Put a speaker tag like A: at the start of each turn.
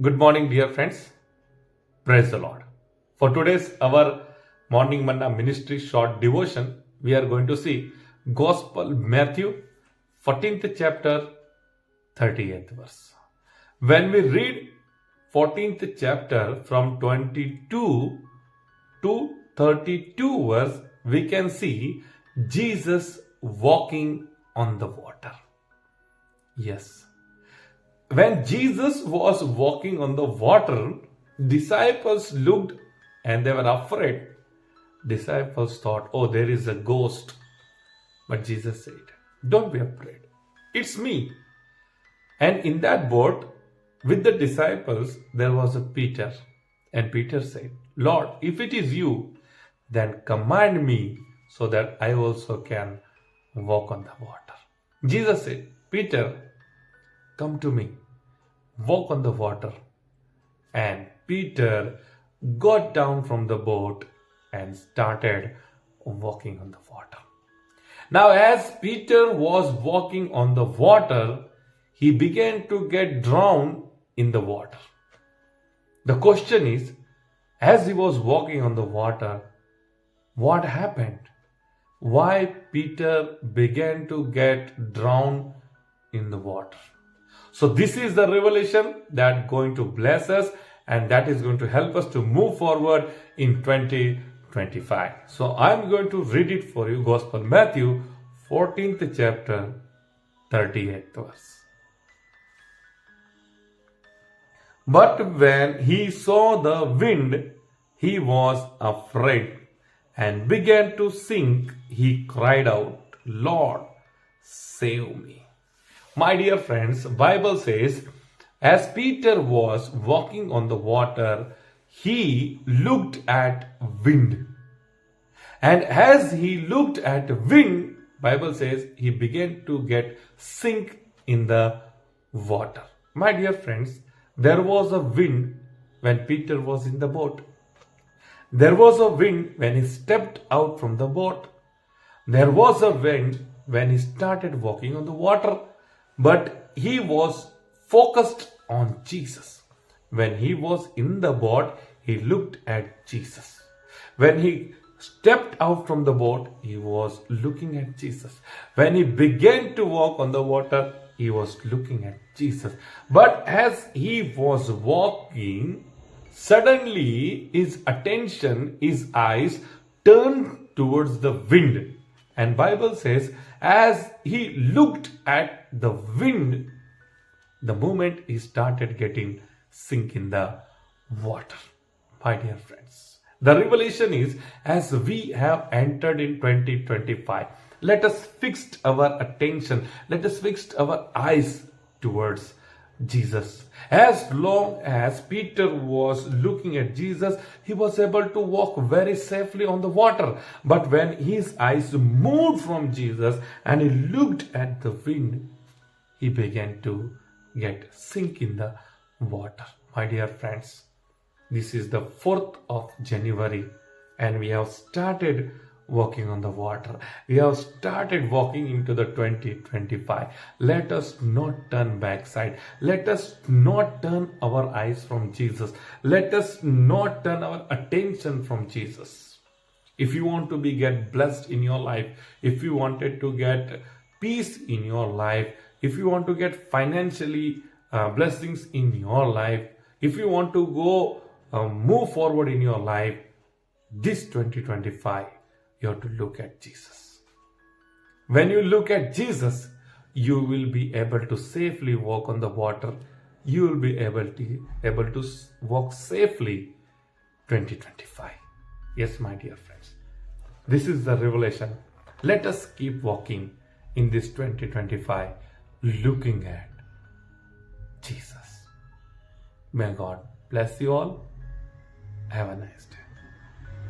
A: Good morning, dear friends. Praise the Lord. For today's our morning manna ministry short devotion, we are going to see Gospel Matthew 14th chapter 38th verse. When we read 14th chapter from 22 to 32 verse, we can see Jesus walking on the water. Yes. When Jesus was walking on the water, disciples looked and they were afraid. Disciples thought, oh, there is a ghost. But Jesus said, don't be afraid. It's me. And in that boat, with the disciples, there was a Peter. And Peter said, Lord, if it is you, then command me so that I also can walk on the water. Jesus said, Peter, come to me, walk on the water. And Peter got down from the boat and started walking on the water. Now, as Peter was walking on the water, he began to get drowned in the water. The question is, as he was walking on the water, what happened? Why Peter began to get drowned in the water? So this is the revelation that going to bless us and that is going to help us to move forward in 2025. So I'm going to read it for you, Gospel Matthew 14th chapter 38th verse. But when he saw the wind, he was afraid and began to sink. He cried out, Lord, save me. My dear friends, Bible says, as Peter was walking on the water, he looked at wind. And as he looked at wind, Bible says he began to get sink in the water. My dear friends, there was a wind when Peter was in the boat. There was a wind when he stepped out from the boat. There was a wind when he started walking on the water. But he was focused on Jesus. When he was in the boat, he looked at Jesus. When he stepped out from the boat, he was looking at Jesus. When he began to walk on the water, he was looking at Jesus. But as he was walking, suddenly his attention, his eyes turned towards the wind. And Bible says, as he looked at the wind, the moment he started getting sink in the water. My dear friends, the revelation is, as we have entered in 2025, let us fix our attention, let us fix our eyes towards Jesus. As long as Peter was looking at Jesus, he was able to walk very safely on the water. But when his eyes moved from Jesus and he looked at the wind, he began to get sink in the water. My dear friends, this is the 4th of January and we have started walking on the water. We have started walking into the 2025. Let us not turn backside. Let us not turn our eyes from Jesus. Let us not turn our attention from Jesus. If you want to get blessed in your life, if you wanted to get peace in your life, if you want to get financially blessings in your life, if you want to go move forward in your life, this 2025, you have to look at Jesus. When you look at Jesus, you will be able to safely walk on the water. You will be able to walk safely 2025. Yes, my dear friends. This is the revelation. Let us keep walking in this 2025, looking at Jesus. May God bless you all. Have a nice day.